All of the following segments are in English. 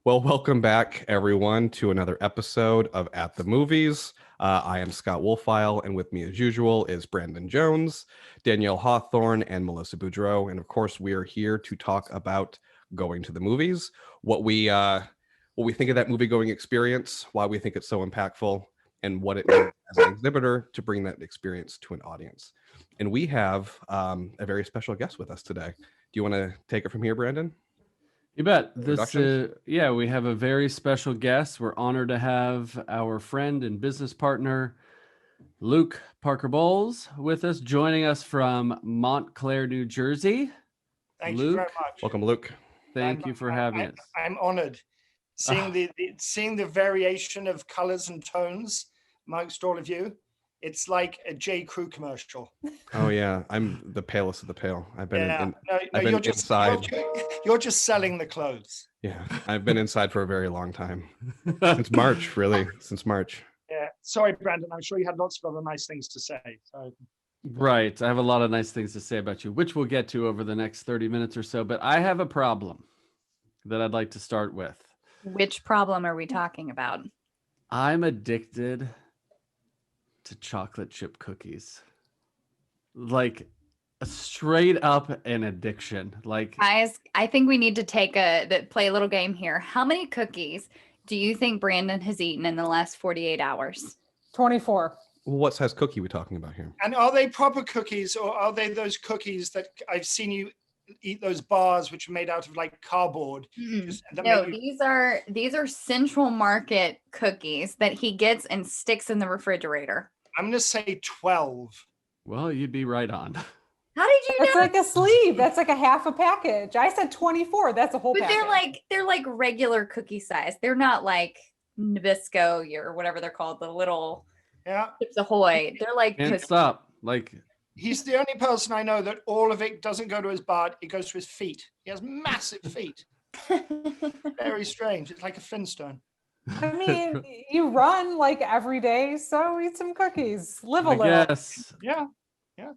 Well, welcome back, everyone, to another episode of At the Movies. I am Scott Wolfile, and with me, as usual, is Brandon Jones, Danielle Hawthorne, and Melissa Boudreau. And of course, we are here to talk about going to the movies, what we think of that movie-going experience, why we think it's so impactful, and what it means as an exhibitor to bring that experience to an audience. And we have a very special guest with us today. Do you want to take it from here, Brandon? You bet. We have a very special guest. We're honored to have our friend and business partner, Luke Parker Bowles, with us, joining us from Montclair, New Jersey. Thank you very much. Welcome, Luke. Thank you for having us. I'm honored seeing the variation of colors and tones amongst all of you. It's like a J. Crew commercial. Oh yeah, I'm the palest of the pale. I've been inside. You're just selling the clothes. Yeah, I've been inside for a very long time. Since March, really. Since March. Yeah. Sorry, Brandon. I'm sure you had lots of other nice things to say. So. Right. I have a lot of nice things to say about you, which we'll get to over the next 30 minutes or so. But I have a problem that I'd like to start with. Which problem are we talking about? I'm addicted to chocolate chip cookies. Like a straight up an addiction. Like, guys, I think we need to play a little game here. How many cookies do you think Brandon has eaten in the last 48 hours? 24. Well, what size cookie are we talking about here? And are they proper cookies, or are they those cookies that I've seen you eat, those bars which are made out of like cardboard? No, these are Central Market cookies that he gets and sticks in the refrigerator. I'm going to say 12. Well, you'd be right on. How did you know? It's like a sleeve. That's like a half a package. I said 24. That's a whole package. They're like regular cookie size. They're not like Nabisco or whatever they're called, the little Chips Ahoy. They're like Can't stop. Like, he's the only person I know that all of it doesn't go to his butt, it goes to his feet. He has massive feet. Very strange. It's like a Flintstone. I mean, you run like every day, so eat some cookies. Live a little. Yes. Yeah.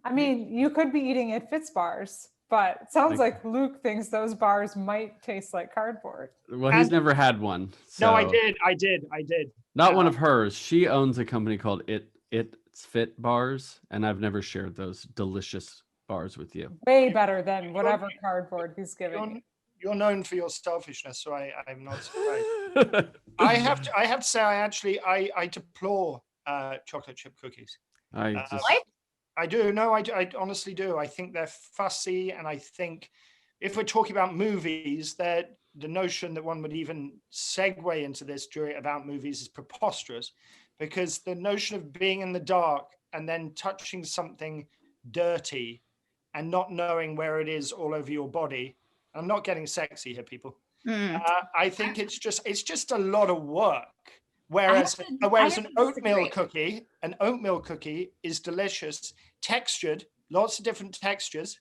I mean, you could be eating at Fitz bars, but it sounds like Luke thinks those bars might taste like cardboard. Well, he's never had one. So. No, I did. Not one of hers. She owns a company called It's Fit Bars, and I've never shared those delicious bars with you. Way better than whatever cardboard he's giving you. You're known for your selfishness, so I'm not surprised. I have to say, I deplore chocolate chip cookies. I do. No, I honestly do. I think they're fussy, and I think if we're talking about movies, that the notion that one would even segue into this about movies is preposterous, because the notion of being in the dark and then touching something dirty and not knowing where it is all over your body. I'm not getting sexy here, people. I think it's just a lot of work. Whereas an oatmeal cookie is delicious, textured, lots of different textures,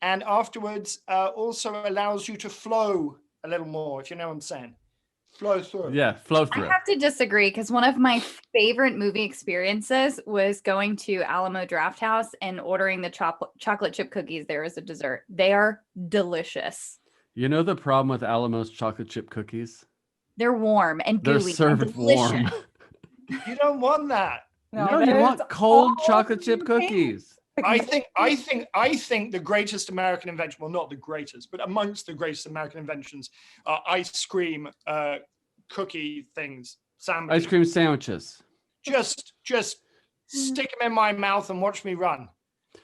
and afterwards also allows you to flow a little more, if you know what I'm saying. Flow through. Yeah, flow through. I have to disagree, because one of my favorite movie experiences was going to Alamo Drafthouse and ordering the chocolate chip cookies there as a dessert. They are delicious. You know the problem with Alamo's chocolate chip cookies? They're warm and gooey. They're served warm. You don't want that. No, you want cold chocolate chip cookies. I think the greatest American invention, well, not the greatest, but amongst the greatest American inventions are ice cream cookie things, sandwiches. Ice cream sandwiches. Just stick them in my mouth and watch me run.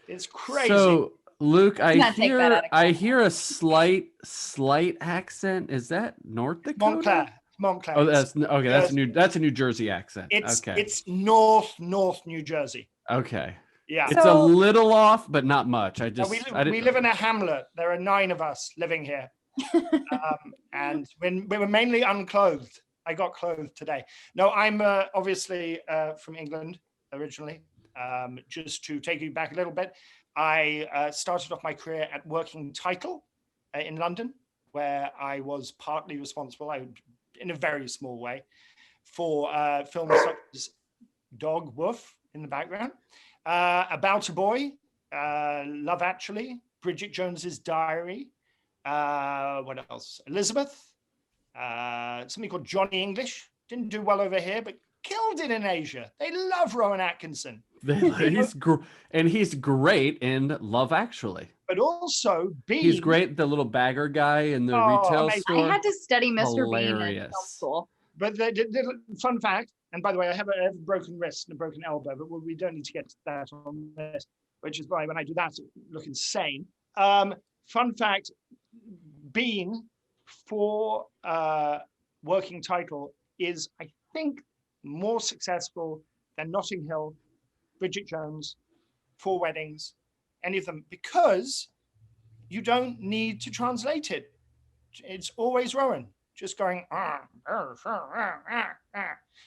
It's crazy. So, Luke, I hear a slight accent. Is that North Dakota? Montclair. Oh, that's a New Jersey accent. It's North New Jersey. Okay. Yeah. It's a little off, but not much. We live in a hamlet. There are 9 of us living here. And when we were mainly unclothed. I got clothed today. No, I'm obviously from England originally. Just to take you back a little bit, I started off my career at Working Title in London, where I was partly responsible, in a very small way, for films such as Dog Woof in the background, About a Boy, Love Actually, Bridget Jones's Diary, what else? Elizabeth, Something called Johnny English. Didn't do well over here, but killed it in Asia. They love Rowan Atkinson. He's great in Love Actually. But also Bean. He's great, the little bagger guy in the retail amazing. store. I had to study Mr. Bean in film Hilarious. school. But the fun fact, and by the way, I have a broken wrist and a broken elbow, but we don't need to get to that on this, which is why when I do that, I look insane. Fun fact, Bean for working title is, I think, more successful than Notting Hill, Bridget Jones, Four Weddings, any of them, because you don't need to translate it. It's always Rowan, just going,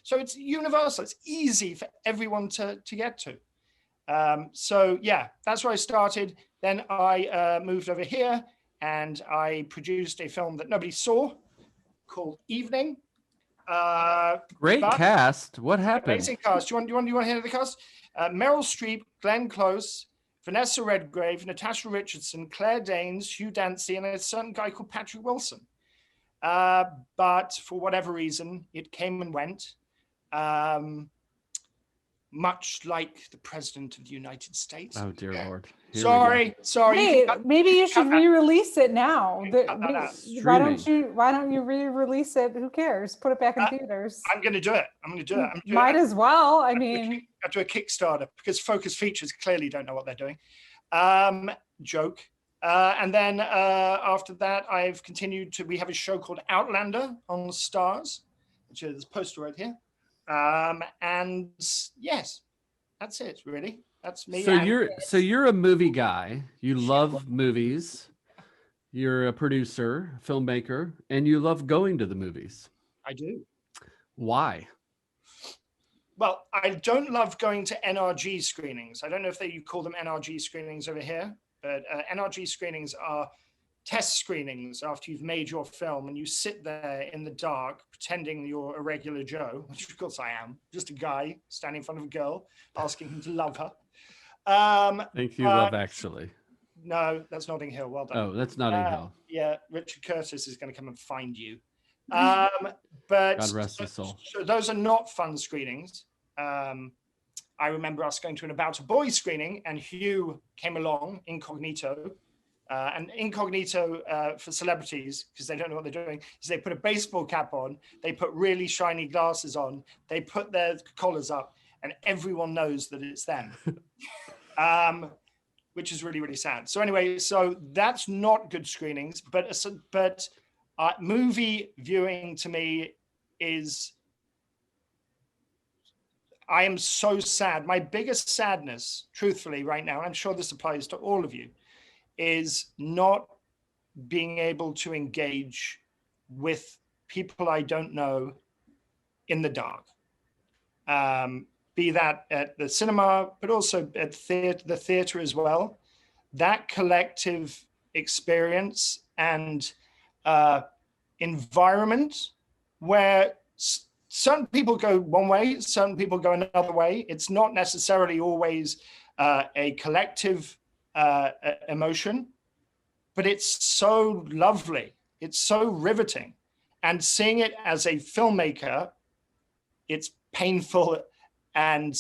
so it's universal. It's easy for everyone to get to. So yeah, that's where I started. Then I moved over here and I produced a film that nobody saw called Evening. Great cast. What happened? Amazing cast. Do you want to hear the cast? Meryl Streep, Glenn Close, Vanessa Redgrave, Natasha Richardson, Claire Danes, Hugh Dancy, and a certain guy called Patrick Wilson. But for whatever reason, it came and went. Much like the President of the United States. Oh, dear Lord. Sorry. Hey, maybe you should re-release it now. Why don't you re-release it? Who cares? Put it back in theaters. I'm going to do it. Might as well. I mean, I do a Kickstarter because Focus Features clearly don't know what they're doing. Joke. And then after that, I've continued to. We have a show called Outlander on Stars, which is this poster right here. And yes, that's it. Really, that's me. So you're a movie guy. You love movies. You're a producer, filmmaker, and you love going to the movies. I do. Why? Well, I don't love going to NRG screenings. I don't know if you call them NRG screenings over here, but NRG screenings are test screenings after you've made your film and you sit there in the dark pretending you're a regular Joe, which of course I am, just a guy standing in front of a girl asking him to love her. Think you Love Actually. No, that's Notting Hill. Well done. Oh, that's Notting Hill. Yeah, Richard Curtis is going to come and find you. But God rest his soul. So those are not fun screenings. I remember us going to an About a Boy screening and Hugh came along incognito. And incognito for celebrities, because they don't know what they're doing, is they put a baseball cap on, they put really shiny glasses on, they put their collars up, and everyone knows that it's them, which is really, really sad. So anyway, so that's not good screenings, but movie viewing to me is, I am so sad. My biggest sadness, truthfully, right now, and I'm sure this applies to all of you, is not being able to engage with people I don't know in the dark. Be that at the cinema, but also at the theater as well. That collective experience and environment where certain people go one way, certain people go another way. It's not necessarily always a collective emotion, but it's so lovely. It's so riveting. And seeing it as a filmmaker, it's painful and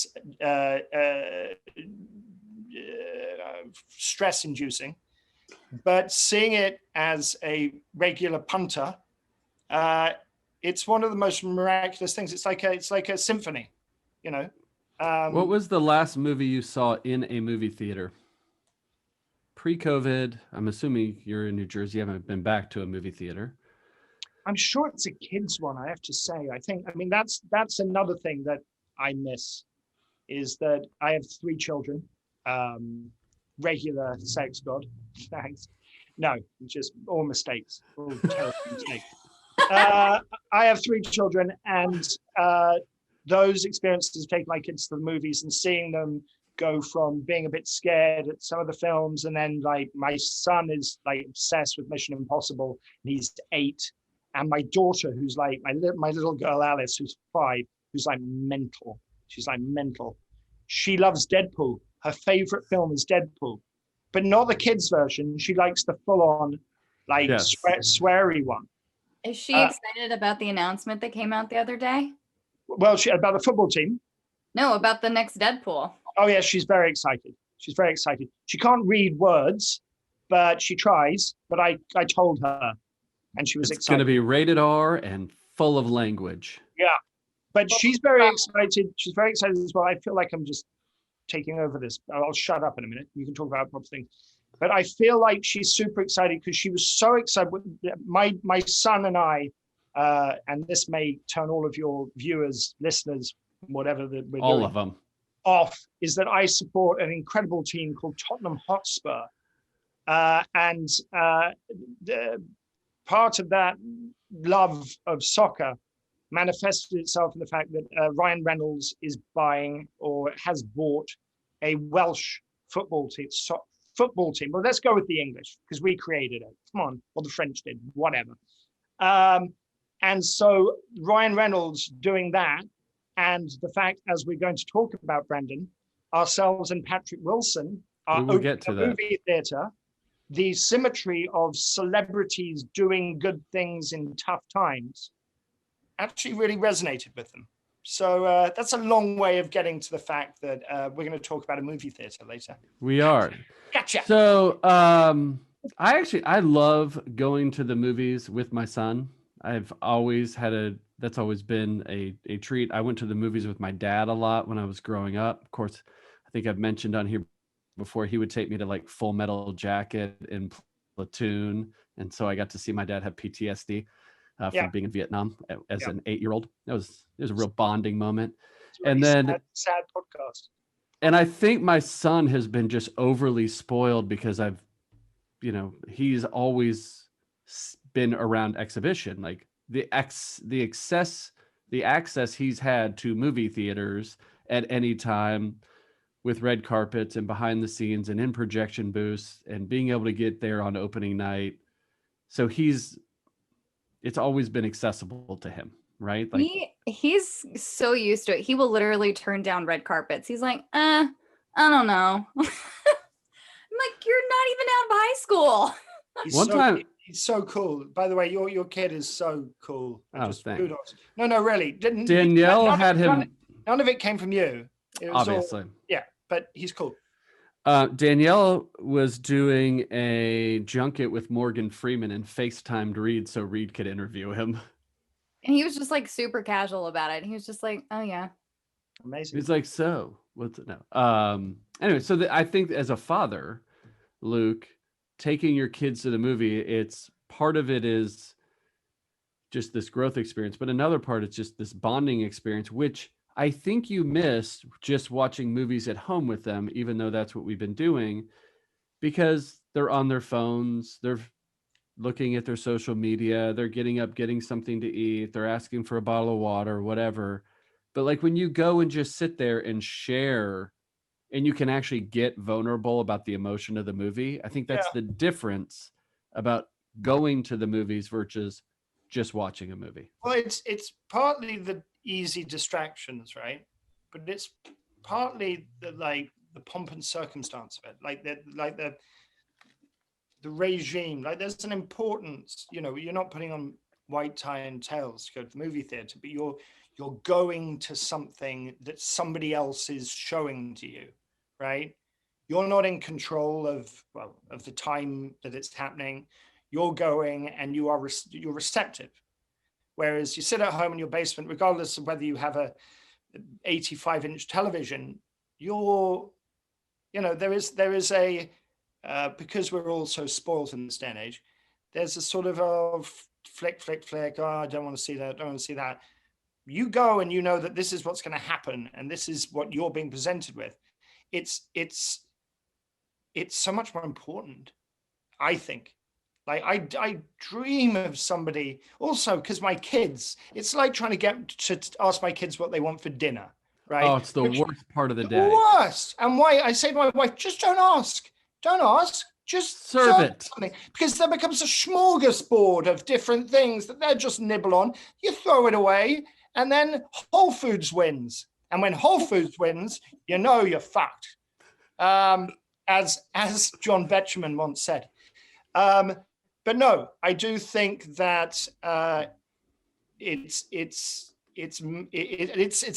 stress-inducing. But seeing it as a regular punter, it's one of the most miraculous things. It's like a symphony, you know. What was the last movie you saw in a movie theater? Pre-COVID, I'm assuming you're in New Jersey. You haven't been back to a movie theater. I'm sure it's a kid's one, I have to say. I mean, that's another thing that I miss, is that I have 3 children, regular sex god, thanks. No, just all mistakes, all terrible mistakes. I have 3 children, and those experiences take my kids to the movies and seeing them go from being a bit scared at some of the films, and then like my son is like obsessed with Mission Impossible, and he's 8, and my daughter, who's like my little girl Alice, who's 5, who's like mental. She's like mental. She loves Deadpool. Her favorite film is Deadpool, but not the kids version. She likes the full-on like sweary one. Is she excited about the announcement that came out the other day? Well, about the football team? No, about the next Deadpool. Oh, yeah, she's very excited. She's very excited. She can't read words, but she tries. But I told her, and she was excited. It's going to be rated R and full of language. Yeah, but she's very excited. She's very excited as well. I feel like I'm just taking over this. I'll shut up in a minute. You can talk about proper things. But I feel like she's super excited because she was so excited. My son and I, and this may turn all of your viewers, listeners, whatever that we're all doing, of them off, is that I support an incredible team called Tottenham Hotspur. And part of that love of soccer manifested itself in the fact that Ryan Reynolds is buying or has bought a Welsh football team. Well, let's go with the English because we created it. Come on, or the French did, whatever. And so Ryan Reynolds doing that, and the fact, as we're going to talk about, Brandon, ourselves and Patrick Wilson are opening a movie theater. The symmetry of celebrities doing good things in tough times actually really resonated with them. So that's a long way of getting to the fact that we're going to talk about a movie theater later. We are. Gotcha. So I love going to the movies with my son. I've always that's always been a treat. I went to the movies with my dad a lot when I was growing up. Of course, I think I've mentioned on here before, he would take me to like Full Metal Jacket and Platoon. And so I got to see my dad have PTSD from being in Vietnam as an 8-year-old. It was a real bonding moment. And then sad podcast. And I think my son has been just overly spoiled because he's always been around exhibition, like the access he's had to movie theaters at any time with red carpets and behind the scenes and in projection booths and being able to get there on opening night. So it's always been accessible to him, right? Like he's so used to it. He will literally turn down red carpets. He's like, I don't know. I'm like, you're not even out of high school. He's so cool. By the way, your kid is so cool. Thanks. No, really. Danielle had him. None of it came from you. It was obviously. But he's cool. Danielle was doing a junket with Morgan Freeman and FaceTimed Reed so Reed could interview him. And he was just like super casual about it. He was just like, oh yeah. Amazing. He's like, so what's it now? Anyway, so I think as a father, Luke, taking your kids to the movie, it's part of it is just this growth experience, but another part is just this bonding experience, which I think you missed just watching movies at home with them, even though that's what we've been doing, because they're on their phones, they're looking at their social media, they're getting up, getting something to eat, they're asking for a bottle of water, whatever. But like when you go and just sit there and share, and you can actually get vulnerable about the emotion of the movie, I think that's the difference about going to the movies versus just watching a movie. Well, it's partly the easy distractions, right? But it's partly the pomp and circumstance of it, like the regime. Like there's an importance, you're not putting on white tie and tails to go to the movie theater, but you're going to something that somebody else is showing to you, right? You're not in control of the time that it's happening. You're going and you're receptive. Whereas you sit at home in your basement, regardless of whether you have a 85-inch television, there is a because we're all so spoiled in this day and age, there's a sort of flick. Oh, I don't want to see that. Don't want to see that. You go and you know that this is what's going to happen, and this is what you're being presented with. It's so much more important, I think. Like I dream of somebody also because my kids, it's like trying to get to ask my kids what they want for dinner, right? Oh, it's the worst part of the day. Worst. And why I say to my wife, just don't ask. Don't ask. Just serve it. Something. Because there becomes a smorgasbord of different things that they'll just nibble on. You throw it away, and then Whole Foods wins. And when Whole Foods wins, you're fucked. As John Betjeman once said. but no, I do think that it's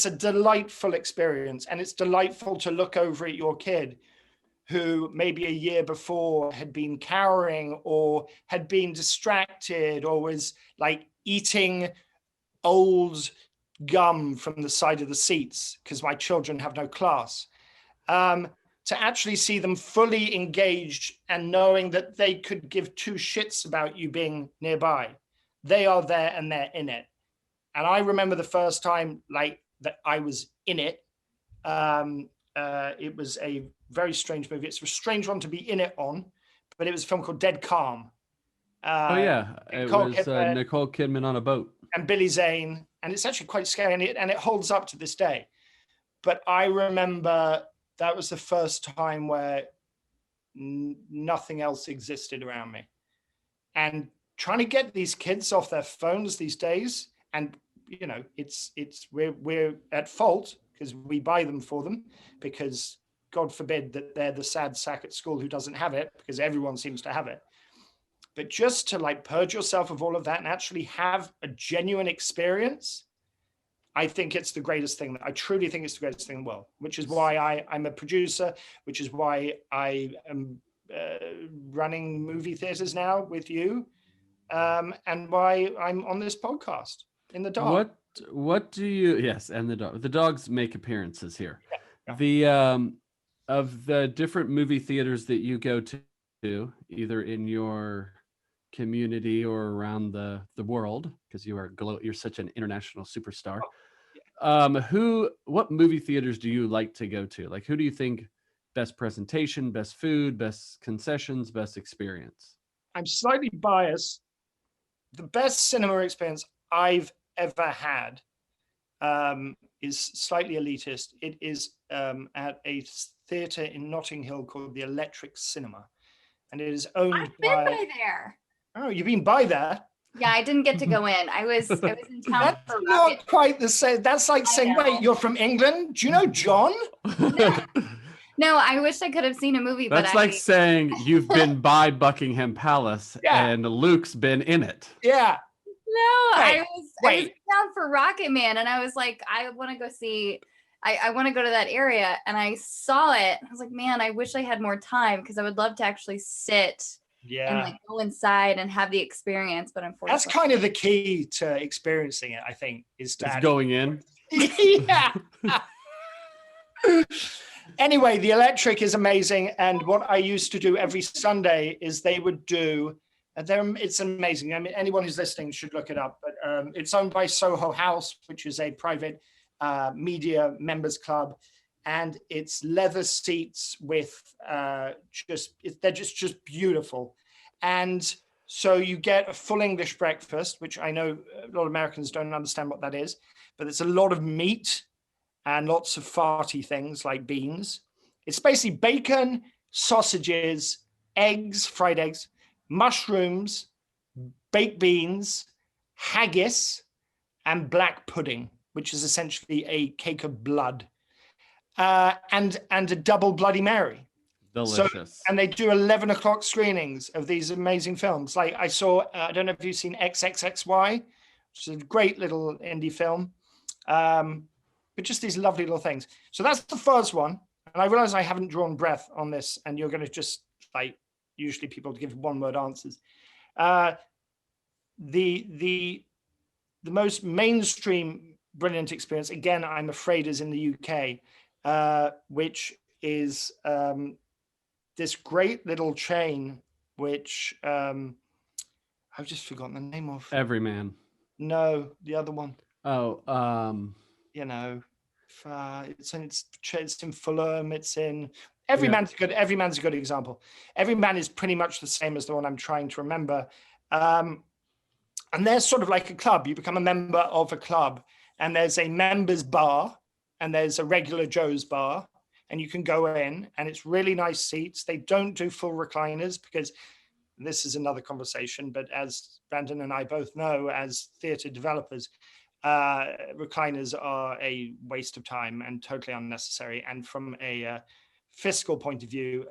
a delightful experience, and it's delightful to look over at your kid who maybe a year before had been cowering or had been distracted or was like eating old gum from the side of the seats because my children have no class. To actually see them fully engaged and knowing that they could give two shits about you being nearby. They are there and they're in it. And I remember the first time like that I was in it. It was a very strange movie. It's a strange one to be in it on, but it was a film called Dead Calm. It was Nicole Kidman on a boat. And Billy Zane. And it's actually quite scary, and it holds up to this day. But I remember that was the first time where nothing else existed around me. And trying to get these kids off their phones these days, and you know, we're at fault because we buy them for them, because God forbid that they're the sad sack at school who doesn't have it, because everyone seems to have it. But just to like purge yourself of all of that and actually have a genuine experience, I think it's the greatest thing. I truly think it's the greatest thing in the world, which is why I'm a producer, which is why I am running movie theaters now with you, and why I'm on this podcast in the dark. What do you? Yes, and the dogs make appearances here. Yeah. The of the different movie theaters that you go to, either in your community or around the world, because you're such an international superstar. What movie theaters do you like to go to? Like, who do you think best presentation, best food, best concessions, best experience? I'm slightly biased. The best cinema experience I've ever had is slightly elitist. It is at a theater in Notting Hill called the Electric Cinema, and it is owned I've been by there. Oh, you've been by there? Yeah, I didn't get to go in. I was in town. That's not quite the same. That's like saying, wait, you're from England? Do you know John? No, I wish I could have seen a movie. That's like saying you've been by Buckingham Palace and Luke's been in it. Yeah. No, I was down for Rocket Man, and I was like, I want to go see. I want to go to that area, and I saw it. I was like, man, I wish I had more time because I would love to actually sit. And like go inside and have the experience, but unfortunately, that's kind of the key to experiencing it. I think is going in. Yeah. Anyway, the Electric is amazing, and what I used to do every Sunday is they would do. It's amazing. I mean, anyone who's listening should look it up. But it's owned by Soho House, which is a private media members club. And it's leather seats with they're just beautiful. And so you get a full English breakfast, which I know a lot of Americans don't understand what that is, but it's a lot of meat and lots of farty things like beans. It's basically bacon, sausages, eggs, fried eggs, mushrooms, baked beans, haggis, and black pudding, which is essentially a cake of blood. And a double Bloody Mary. Delicious. So, and they do 11 o'clock screenings of these amazing films. Like I saw, I don't know if you've seen XXXY, which is a great little indie film. But just these lovely little things. So that's the first one. And I realize I haven't drawn breath on this, and you're going to just like, usually people give one-word answers. The most mainstream brilliant experience, again, I'm afraid, is in the UK. Which is this great little chain, which I've just forgotten the name of. Everyman. No, the other one. Oh, you know, it's in Fulham. It's in Everyman's good. Everyman's a good example. Everyman is pretty much the same as the one I'm trying to remember, and they're sort of like a club. You become a member of a club, and there's a members bar. And there's a regular Joe's bar, and you can go in, and it's really nice seats. They don't do full recliners because this is another conversation, but as Brandon and I both know, as theatre developers, recliners are a waste of time and totally unnecessary. And from a fiscal point of view,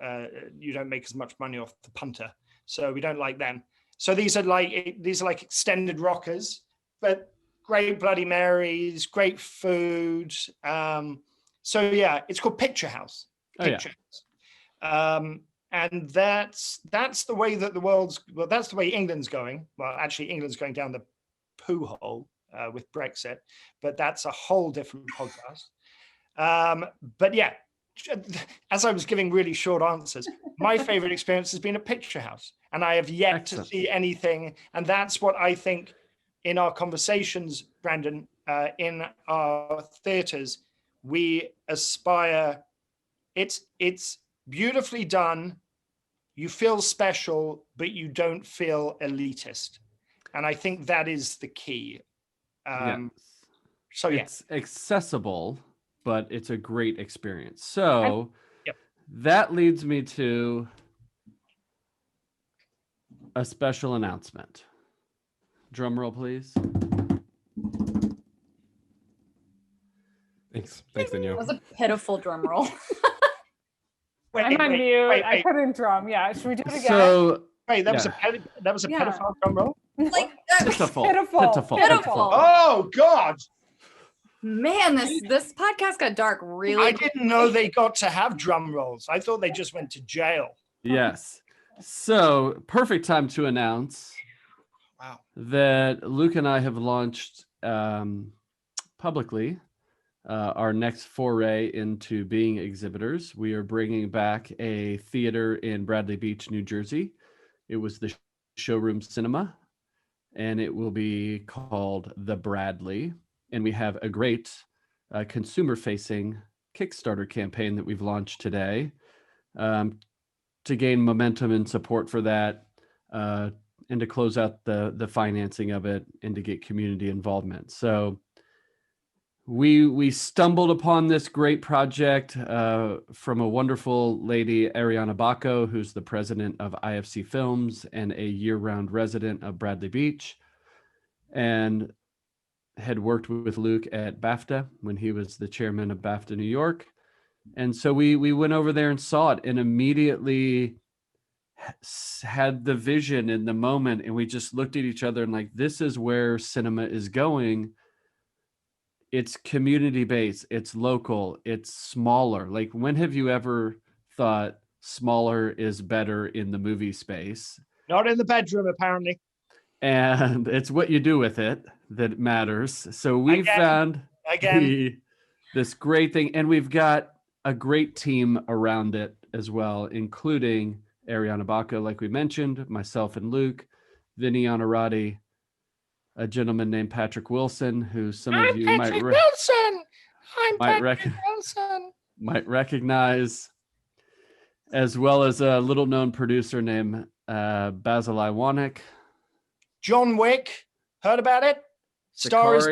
you don't make as much money off the punter. So we don't like them. So these are like extended rockers, but great Bloody Marys, great food. So yeah, it's called Picture House. Picture House. And that's the way that that's the way England's going. Well, actually, England's going down the poo hole with Brexit, but that's a whole different podcast. But yeah, as I was giving really short answers, my favorite experience has been a Picture House, and I have yet to see anything. And that's what I think in our conversations, Brandon, in our theaters, we aspire. It's beautifully done. You feel special, but you don't feel elitist. And I think that is the key. So it's accessible, but it's a great experience. So that leads me to a special announcement. Drum roll, please. Thanks, Danielle. That was a pitiful drum roll. I'm on mute. I couldn't drum. Yeah, should we do it again? So that was a pedophile drum roll. Like pitiful. Oh God. Man, this podcast got dark really I didn't know they got to have drum rolls. I thought they just went to jail. Yes. So perfect time to announce that Luke and I have launched publicly our next foray into being exhibitors. We are bringing back a theater in Bradley Beach, New Jersey. It was the Showroom Cinema, and it will be called The Bradley. And we have a great consumer-facing Kickstarter campaign that we've launched today to gain momentum and support for that, and to close out the financing of it and to get community involvement. So we stumbled upon this great project from a wonderful lady, Ariana Bacco, who's the president of IFC Films and a year-round resident of Bradley Beach, and had worked with Luke at BAFTA when he was the chairman of BAFTA New York. And so we went over there and saw it and immediately had the vision in the moment. And we just looked at each other and like, this is where cinema is going. It's community-based, it's local, it's smaller. Like, when have you ever thought smaller is better in the movie space? Not in the bedroom, apparently. And it's what you do with it that matters. So we found this great thing, and we've got a great team around it as well, including Ariana Bacco, like we mentioned, myself and Luke, Vinny Honorati, a gentleman named Patrick Wilson, who some of you might recognize, as well as a little-known producer named Basil Iwanek. John Wick, heard about it? Star is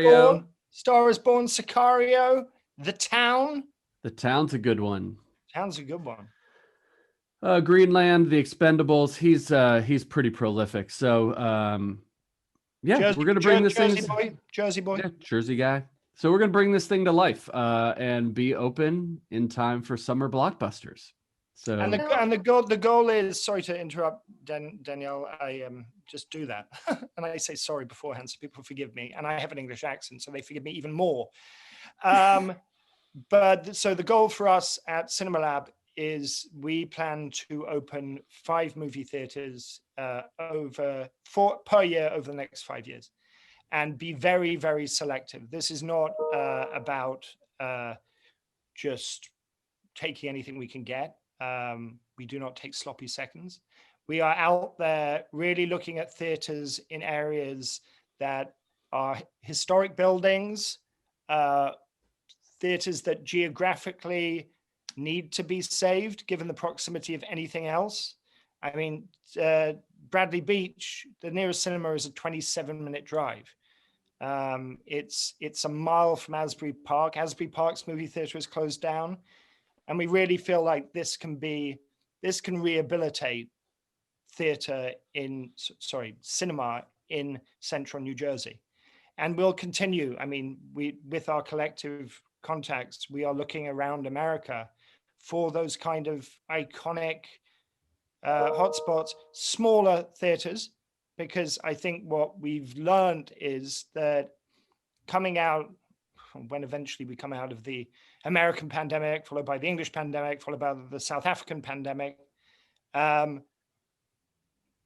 Born, Sicario, The Town. The Town's a good one. Town's a good one. Greenland, The Expendables. He's pretty prolific. So we're gonna bring this thing. Jersey boy. Yeah, Jersey guy. So we're gonna bring this thing to life and be open in time for summer blockbusters. So and the goal is, sorry to interrupt, Danielle, I just do that and I say sorry beforehand so people forgive me, and I have an English accent so they forgive me even more. But so the goal for us at Cinema Lab is we plan to open 5 movie theaters per year over the next 5 years, and be very, very selective. This is not about just taking anything we can get. We do not take sloppy seconds. We are out there really looking at theaters in areas that are historic buildings, theaters that geographically need to be saved given the proximity of anything else. I mean, Bradley Beach, the nearest cinema is a 27-minute drive. It's a mile from Asbury Park. Asbury Park's movie theater is closed down. And we really feel like this can rehabilitate cinema in central New Jersey. And we'll continue. I mean, with our collective contacts, we are looking around America for those kind of iconic hotspots, smaller theaters, because I think what we've learned is that coming out, when eventually we come out of the American pandemic, followed by the English pandemic, followed by the South African pandemic,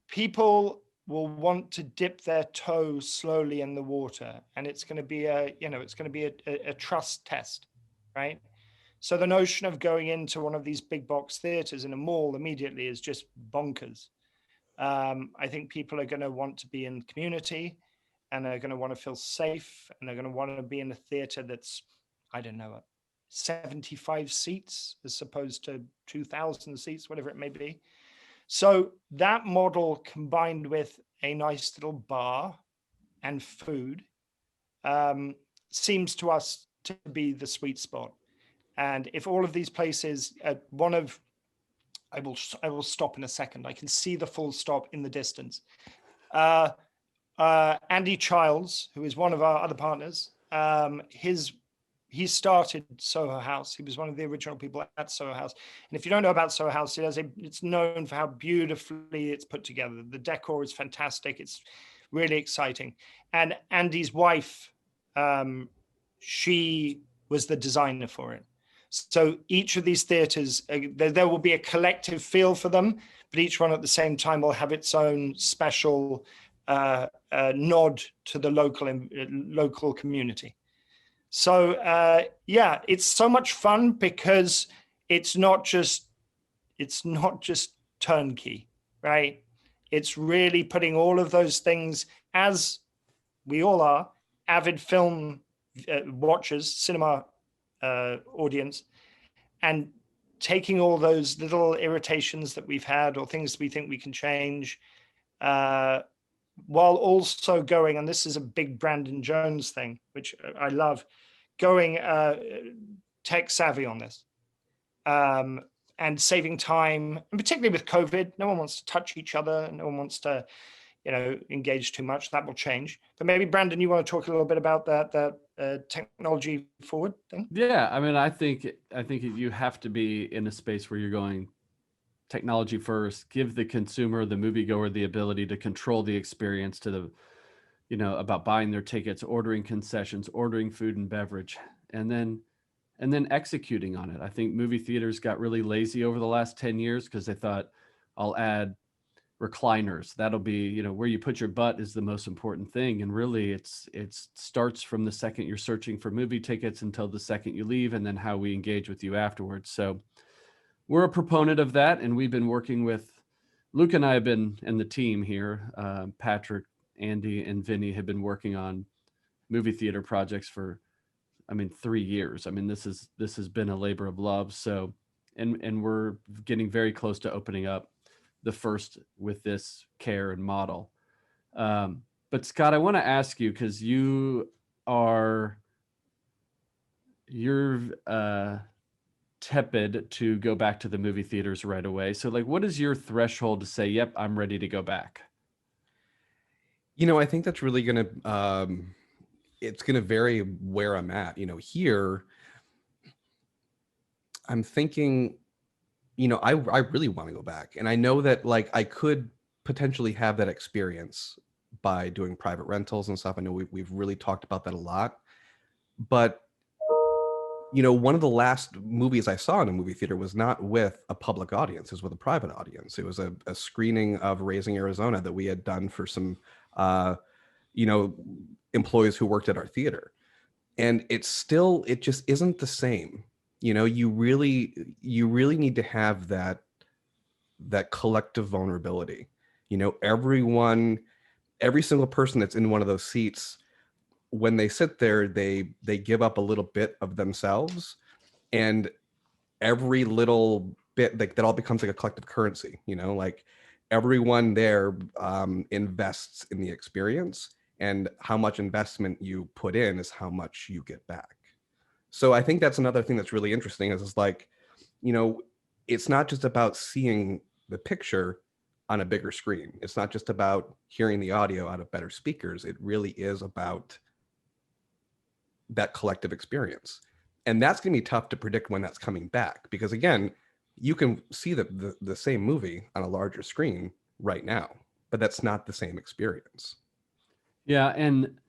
people will want to dip their toe slowly in the water, and it's going to be a trust test, right? So the notion of going into one of these big box theaters in a mall immediately is just bonkers. I think people are going to want to be in community, and they're going to want to feel safe, and they're going to want to be in a theater that's, I don't know, 75 seats as opposed to 2,000 seats, whatever it may be. So that model, combined with a nice little bar and food, seems to us to be the sweet spot. And if all of these places, I will stop in a second. I can see the full stop in the distance. Andy Childs, who is one of our other partners, he started Soho House. He was one of the original people at Soho House. And if you don't know about Soho House, it's known for how beautifully it's put together. The decor is fantastic. It's really exciting. And Andy's wife, she was the designer for it. So each of these theaters, there will be a collective feel for them, but each one at the same time will have its own special nod to the local community. So yeah, it's so much fun because it's not just turnkey, right? It's really putting all of those things, as we all are, avid film watchers, cinema audience, and taking all those little irritations that we've had or things we think we can change, while also going, and this is a big Brandon Jones thing, which I love, going tech savvy on this, and saving time, and particularly with COVID, no one wants to touch each other, no one wants to, engage too much. That will change. But maybe Brandon, you want to talk a little bit about that technology forward thing? Yeah, I mean, I think you have to be in a space where you're going technology first, give the consumer, the moviegoer, the ability to control the experience, to the, about buying their tickets, ordering concessions, ordering food and beverage, and then executing on it. I think movie theaters got really lazy over the last 10 years because they thought, I'll add recliners. That'll be, where you put your butt is the most important thing. And really it starts from the second you're searching for movie tickets until the second you leave, and then how we engage with you afterwards. So we're a proponent of that. And we've been working with Luke, and I have been, and the team here, Patrick, Andy, and Vinny have been working on movie theater projects for, 3 years. This has been a labor of love. So, and we're getting very close to opening up the first with this care and model. But Scott, I want to ask you, because you're tepid to go back to the movie theaters right away. So what is your threshold to say, yep, I'm ready to go back? I think that's really going to, it's going to vary where I'm at. Here, I'm thinking, I really want to go back. And I know that I could potentially have that experience by doing private rentals and stuff. I know we've really talked about that a lot. But, one of the last movies I saw in a movie theater was not with a public audience. It was with a private audience. It was a screening of Raising Arizona that we had done for some, employees who worked at our theater. And it just isn't the same. You really need to have that collective vulnerability. Every single person that's in one of those seats, when they sit there, they give up a little bit of themselves, and every little bit that all becomes like a collective currency. Everyone there invests in the experience, and how much investment you put in is how much you get back. So I think that's another thing that's really interesting is it's not just about seeing the picture on a bigger screen. It's not just about hearing the audio out of better speakers. It really is about that collective experience. And that's going to be tough to predict when that's coming back, because again, you can see the same movie on a larger screen right now. but that's not the same experience. Yeah, and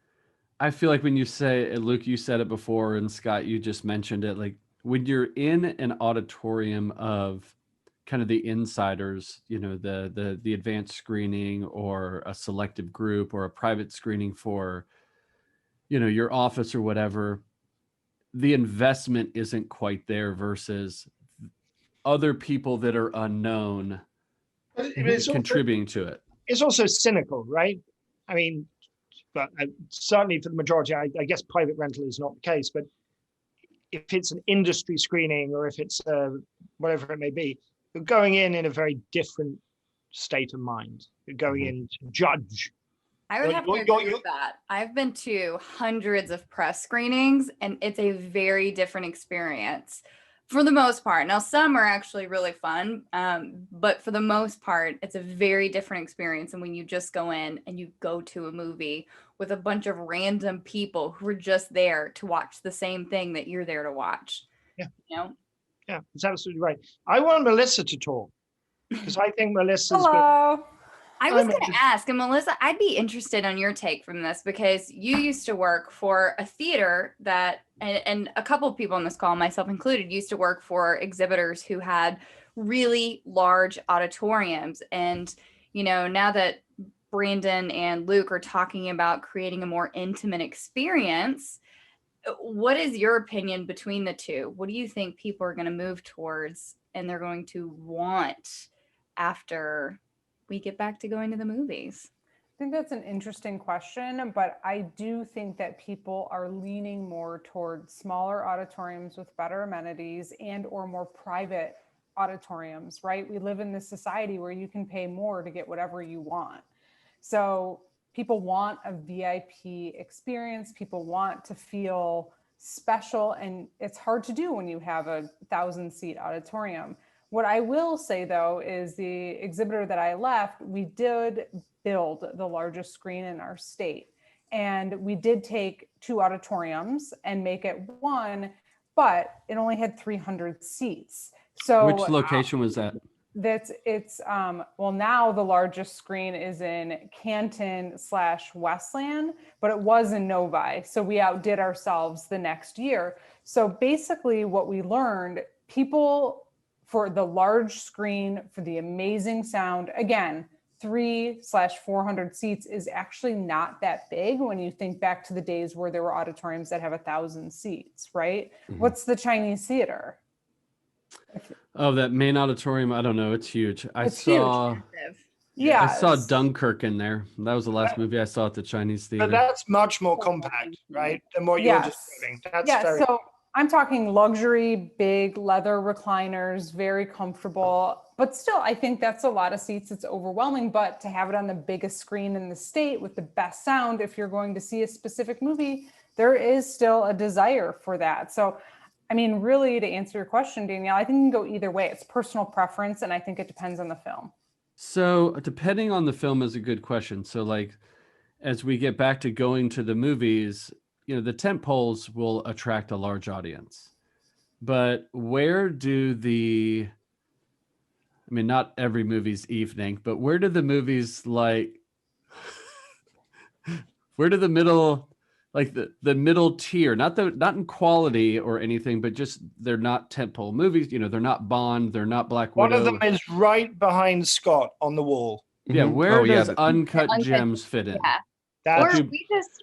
I feel like when you say, Luke, you said it before, and Scott, you just mentioned it, like when you're in an auditorium of kind of the insiders, you know, the advanced screening or a selective group or a private screening for, you know, your office or whatever, the investment isn't quite there versus other people that are unknown contributing to it. It's also cynical, right? I mean, but certainly for the majority, I guess private rental is not the case, but if it's an industry screening or if it's whatever it may be, you're going in a very different state of mind. You're going in to judge. I would have to agree with that. I've been to hundreds of press screenings, and it's a very different experience for the most part. Now, some are actually really fun, but for the most part, it's a very different experience than when you just go in and you go to a movie with a bunch of random people who are just there to watch the same thing that you're there to watch. Yeah. You know? Yeah, that's absolutely right. I want Melissa to talk because I think Melissa's Hello. I was going to ask, and Melissa, I'd be interested on your take from this because you used to work for a theater that, and a couple of people on this call, myself included, used to work for exhibitors who had really large auditoriums. And, you know, now that Brandon and Luke are talking about creating a more intimate experience, what is your opinion between the two? What do you think people are going to move towards and they're going to want after we get back to going to the movies? I think that's an interesting question, but I do think that people are leaning more towards smaller auditoriums with better amenities and or more private auditoriums, right? We live in this society where you can pay more to get whatever you want. So people want a VIP experience. People want to feel special, and it's hard to do when you have a 1,000-seat auditorium. What I will say, though, is the exhibitor that I left, we did build the largest screen in our state. And we did take 2 auditoriums and make it one, but it only had 300 seats. So which location was that? Well, now the largest screen is in Canton/Westland, but it was in Novi. So we outdid ourselves the next year. So basically what we learned, people for the large screen, for the amazing sound, again, 3/400 seats is actually not that big when you think back to the days where there were auditoriums that have 1,000 seats, right? Mm-hmm. What's the Chinese theater? Oh, that main auditorium. I don't know. It's huge. I saw Dunkirk in there. That was the last movie I saw at the Chinese theater. But that's much more compact, right? Than what you're describing. So I'm talking luxury, big leather recliners, very comfortable, but still, I think that's a lot of seats. It's overwhelming, but to have it on the biggest screen in the state with the best sound, if you're going to see a specific movie, there is still a desire for that. So, I mean, really, to answer your question, Danielle, I think it can go either way. It's personal preference, and I think it depends on the film. So depending on the film is a good question. So like, as we get back to going to the movies, you know, the tent poles will attract a large audience, but where do not every movie's evening, but where do the movies like, where do the middle, like the middle tier, not in quality or anything, but just they're not tentpole movies. You know, they're not Bond, they're not Black Widow. One of them is right behind Scott on the wall. Yeah, where does Uncut Gems fit in? Yeah. Or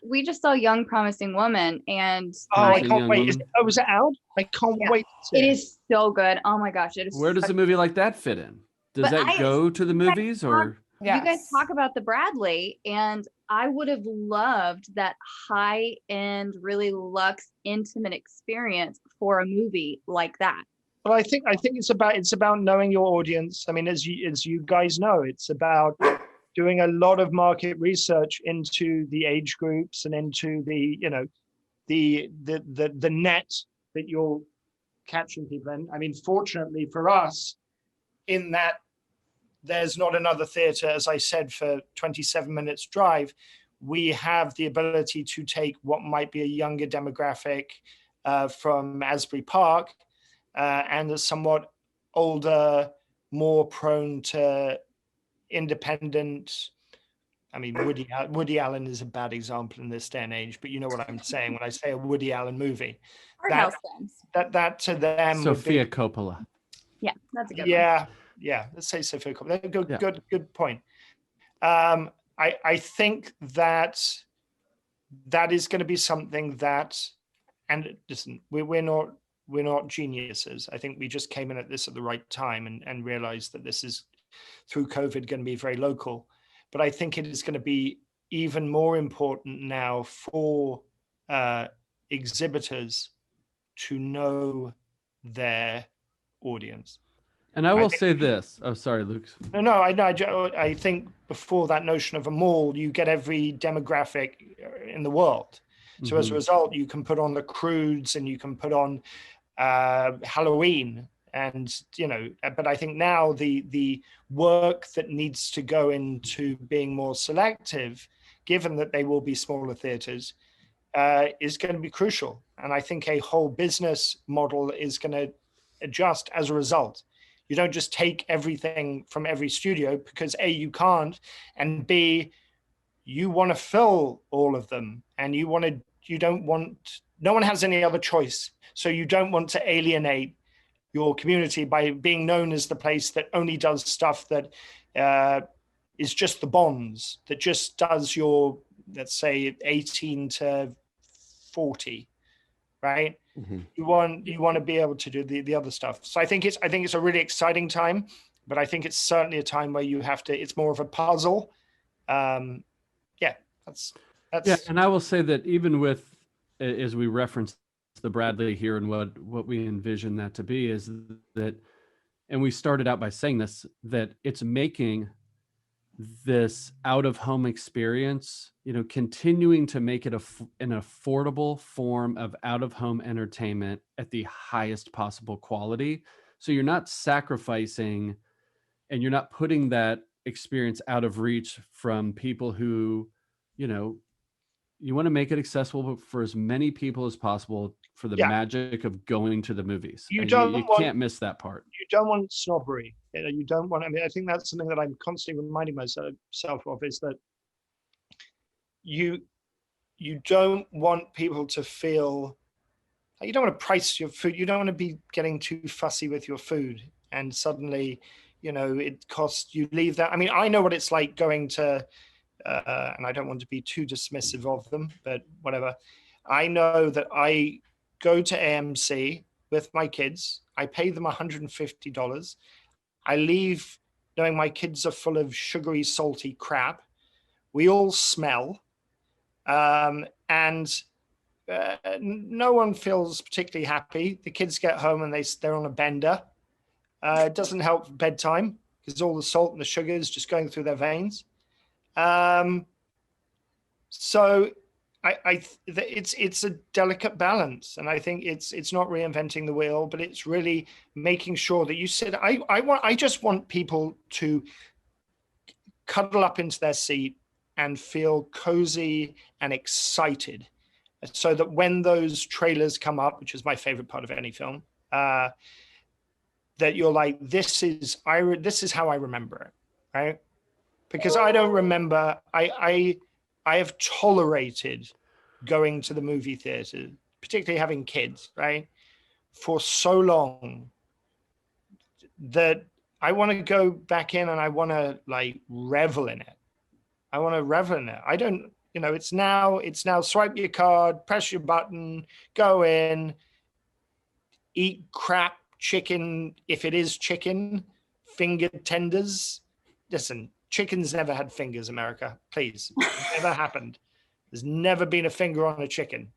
we just saw Young Promising Woman, and I can't wait. Was it out? I can't wait to see it. It is so good. Oh my gosh, it is. Where does a movie like that fit in? Does that go to the movies or? You guys talk about the Bradley, and I would have loved that high-end, really luxe, intimate experience for a movie like that. But I think it's about knowing your audience. I mean, as you guys know, it's about doing a lot of market research into the age groups and into the net that you're catching people in. I mean, fortunately for us, in that there's not another theater, as I said, for 27 minutes drive, we have the ability to take what might be a younger demographic from Asbury Park and a somewhat older, more prone to independent I mean, Woody Allen is a bad example in this day and age, but you know what I'm saying when I say a Woody Allen movie. That to them Sofia would be, Coppola. Yeah, that's a good one. Yeah. Let's say Sofia Coppola. Good point. I think that is going to be something that, and listen, we're not geniuses. I think we just came in at this at the right time and realized that this is, through COVID, going to be very local. But I think it is going to be even more important now for exhibitors to know their audience. And I will say this. Oh, sorry, Luke. No, I think before that notion of a mall, you get every demographic in the world. So as a result, you can put on the Croods and you can put on Halloween, and but I think now the work that needs to go into being more selective, given that they will be smaller theaters, is going to be crucial. And I think a whole business model is going to adjust as a result. You don't just take everything from every studio, because A, you can't, and B, you want to fill all of them, and no one has any other choice. So you don't want to alienate your community by being known as the place that only does stuff that is just the bonds, that just does your, let's say, 18 to 40, right? You want to be able to do the other stuff. So I think it's a really exciting time, but I think it's certainly a time where you have to, it's more of a puzzle. That's and I will say that even with, as we reference the Bradley here and what we envision that to be, is that, and we started out by saying this, that it's making this out-of-home experience, continuing to make it an affordable form of out-of-home entertainment at the highest possible quality. So you're not sacrificing, and you're not putting that experience out of reach from people who, you want to make it accessible for as many people as possible, for the magic of going to the movies. You can't miss that part. You don't want snobbery. You don't want, I think that's something that I'm constantly reminding myself of, is that you don't want people to feel, you don't want to price your food. You don't want to be getting too fussy with your food. And suddenly, it costs, you leave that. I mean, I know what it's like going to, and I don't want to be too dismissive of them, but whatever. I know that I go to AMC with my kids. I pay them $150. I leave knowing my kids are full of sugary, salty crap. We all smell. And no one feels particularly happy. The kids get home and they're on a bender. It doesn't help bedtime, because all the salt and the sugar is just going through their veins. So it's a delicate balance, and I think it's not reinventing the wheel, but it's really making sure that you said, I just want people to cuddle up into their seat and feel cozy and excited, so that when those trailers come up, which is my favorite part of any film, that you're like, this is how I remember it, right? Because I don't remember, I have tolerated going to the movie theater, particularly having kids, right, for so long, that I want to go back in and I want to revel in it. I want to revel in it. I don't, it's now swipe your card, press your button, go in, eat crap chicken, if it is chicken, finger tenders. Listen, chickens never had fingers, America. Please. It never happened. There's never been a finger on a chicken.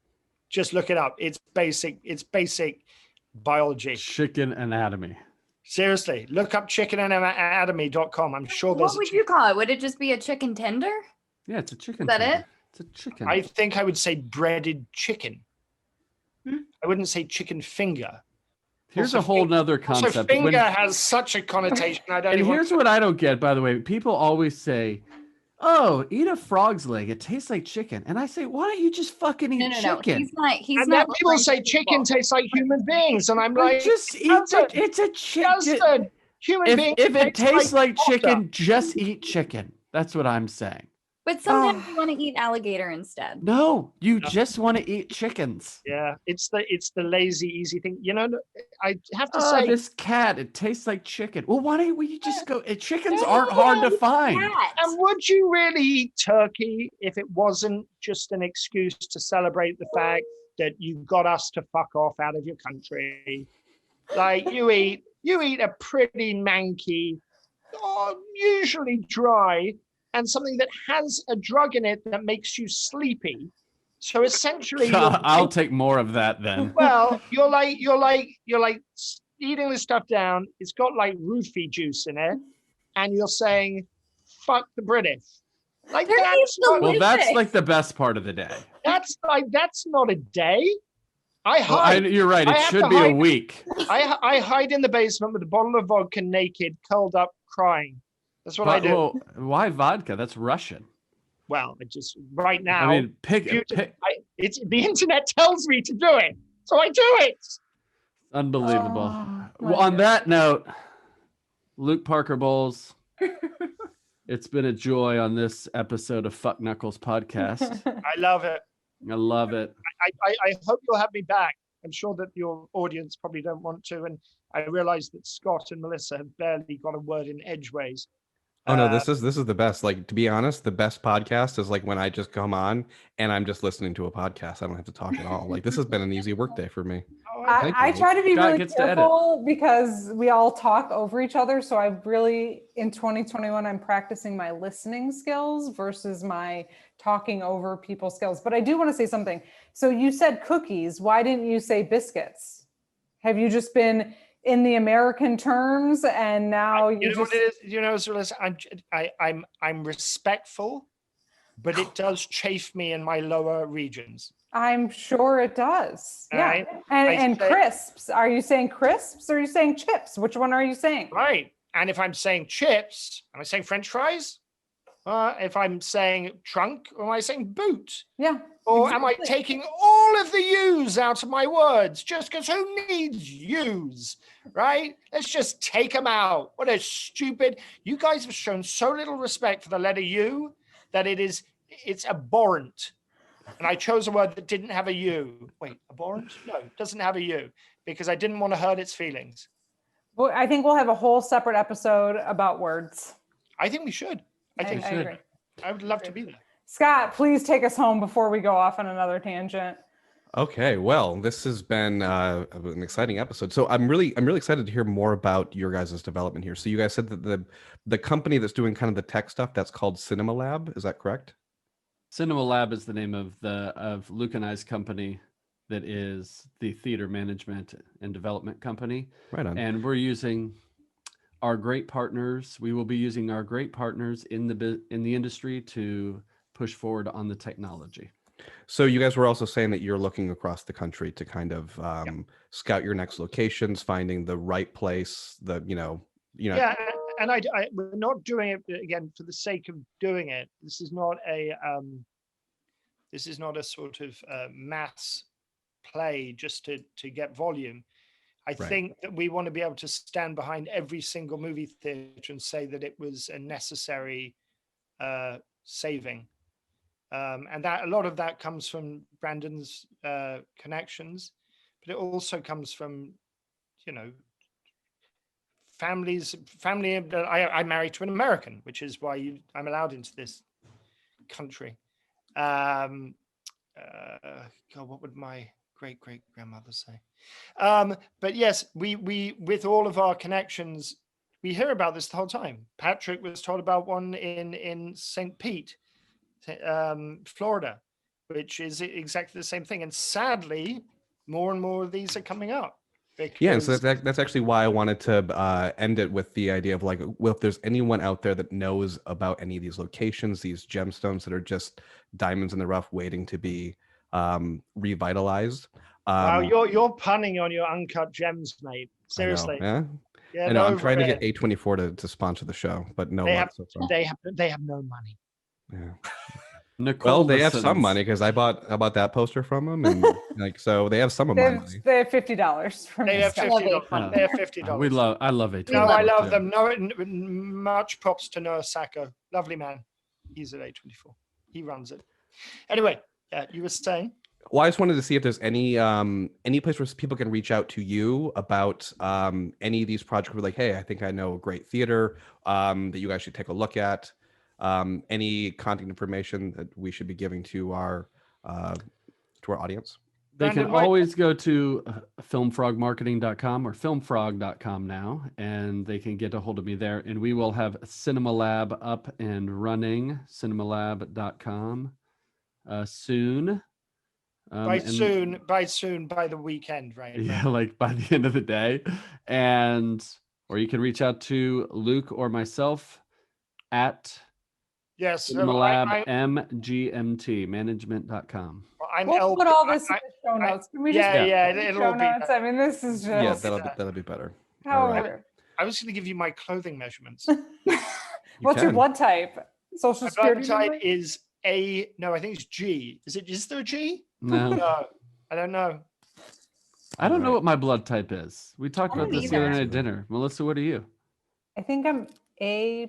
Just look it up. It's basic biology. Chicken anatomy. Seriously, look up chickenanatomy.com. I'm sure there's. What would you call it? Would it just be a chicken tender? Yeah, it's a chicken. Is that tender. it? It's a chicken. I think I would say breaded chicken. I wouldn't say chicken finger. Here's a whole nother concept. So finger has such a connotation. Here's what I don't get, by the way. People always say, "Oh, eat a frog's leg. It tastes like chicken." And I say, "Why don't you just fucking eat chicken?" No, he's and not. Then people say chicken tastes like human beings, and I'm like, just eat it. It's a chicken. Human being. If it tastes like chicken, just eat chicken. That's what I'm saying. But sometimes you want to eat alligator instead. No, you just want to eat chickens. Yeah, it's the lazy, easy thing. You know, I have to say, this cat, it tastes like chicken. Well, why don't we just go? Chickens aren't hard to find. and would you really eat turkey if it wasn't just an excuse to celebrate the fact that you got us to fuck off out of your country? Like you eat a pretty manky, usually dry, and something that has a drug in it that makes you sleepy. So essentially, I'll take more of that then. Well, you're like eating this stuff down. It's got like roofie juice in it, and you're saying, "Fuck the British." Like that's like the best part of the day. That's not a day. You're right. It should be a week. I hide in the basement with a bottle of vodka, naked, curled up, crying. That's what I do. Well, why vodka? That's Russian. Well, I just right now. I mean, it's the internet tells me to do it, so I do it. Unbelievable. Well, on that note, Luke Parker Bowles, it's been a joy on this episode of Fuck Knuckles podcast. I love it. I love it. I hope you'll have me back. I'm sure that your audience probably don't want to, and I realize that Scott and Melissa have barely got a word in edgeways. Oh no, this is the best. Like, to be honest, the best podcast is like when I just come on and I'm just listening to a podcast. I don't have to talk at all. Like, this has been an easy work day for me. I try to be really careful because we all talk over each other. So I really, in 2021, I'm practicing my listening skills versus my talking over people's skills. But I do want to say something. So you said cookies. Why didn't you say biscuits? Have you just been in the American terms and now you know what it is? You know, so listen, I'm respectful, but it does chafe me in my lower regions. I'm sure it does. Right? Yeah. And crisps. Are you saying crisps or are you saying chips? Which one are you saying? Right. And if I'm saying chips, am I saying French fries? If I'm saying trunk, or am I saying boot? Yeah. Or am I taking all of the U's out of my words just because who needs U's, right? Let's just take them out. What a stupid, you guys have shown so little respect for the letter U that it's abhorrent. And I chose a word that didn't have a U. Wait, abhorrent? No, it doesn't have a U because I didn't want to hurt its feelings. Well, I think we'll have a whole separate episode about words. I think we should. I agree. I would love to be there. Scott, please take us home before we go off on another tangent. Okay, well, this has been an exciting episode. So I'm really excited to hear more about your guys' development here. So you guys said that the company that's doing kind of the tech stuff, that's called Cinema Lab. Is that correct? Cinema Lab is the name of Luke and I's company that is the theater management and development company. Right on. And we're using our great partners. We will be using our great partners in the industry to push forward on the technology. So you guys were also saying that you're looking across the country to kind of scout your next locations, finding the right place. Yeah, and we're not doing it again for the sake of doing it. This is not a sort of mass play just to get volume. I think that we want to be able to stand behind every single movie theater and say that it was a necessary saving. And that a lot of that comes from Brandon's connections, but it also comes from, family. I'm married to an American, which is why I'm allowed into this country. God, what would my great grandmother say? But yes, we with all of our connections, we hear about this the whole time. Patrick was told about one in St. Pete, Florida, which is exactly the same thing. And sadly, more and more of these are coming up. Yeah, and so that's actually why I wanted to end it with the idea of like, well, if there's anyone out there that knows about any of these locations, these gemstones that are just diamonds in the rough waiting to be revitalized. Wow, you're punning on your uncut gems, mate. Seriously. I know. I'm trying to get A24 to sponsor the show, but no. They have no money. Yeah. Nicole, well, they have some money because I bought that poster from them, and like so they have some of my money. They have $50 from. They have $50. They have $50. I love it. No, I love them. No, much props to Noah Sacco. Lovely man. He's at A24. He runs it. Anyway, you were saying? Well, I just wanted to see if there's any place where people can reach out to you about any of these projects. We're like, hey, I think I know a great theater that you guys should take a look at. Any contact information that we should be giving to our audience. They can always go to filmfrogmarketing.com or filmfrog.com now, and they can get a hold of me there. And we will have Cinema Lab up and running, cinemalab.com soon. By the weekend, right? Yeah, like by the end of the day. Or you can reach out to Luke or myself at CinemaLabMGMT, management.com. We'll put all this in the show notes. Can we just it'll be notes? I mean, this is just that'll be better. I was going to give you my clothing measurements. What's your blood type? Social security blood type is A. No, I think it's G. Is there a G? No. No, I don't know. I don't know what my blood type is. We talked about this the other night at dinner. Melissa, what are you? I think I'm A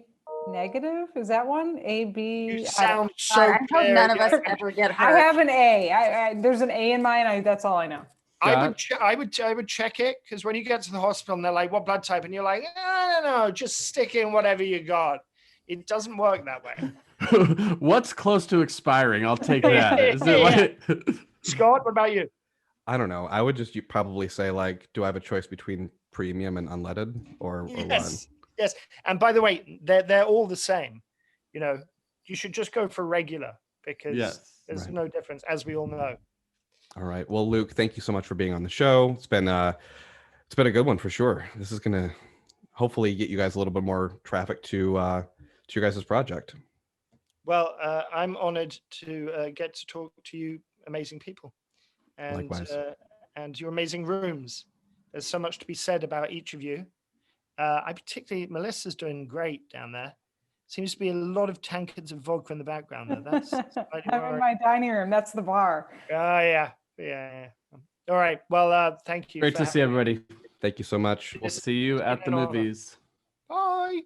negative. Is that one? A, B. You sound so I hope none of us ever get hurt. I have an A. There's an A in mine. That's all I know. I would check it, because when you get to the hospital and they're like, what blood type? And you're like, I don't know, just stick in whatever you got. It doesn't work that way. What's close to expiring? I'll take that. Is it like... Scott, what about you? I don't know. I would just probably say, like, do I have a choice between premium and unleaded or yes. Yes. And by the way, they're all the same. You know, you should just go for regular, because there's no difference, as we all know. All right. Well, Luke, thank you so much for being on the show. It's been a good one for sure. This is going to hopefully get you guys a little bit more traffic to your guys' project. Well, I'm honored to get to talk to you amazing people, and and your amazing rooms. There's so much to be said about each of you. Melissa's doing great down there. Seems to be a lot of tankards of vodka in the background there. That's I'm in my dining room. That's the bar. Oh, yeah. All right. Well, thank you. Great to see everybody. Thank you so much. We'll see you at the movies. Bye.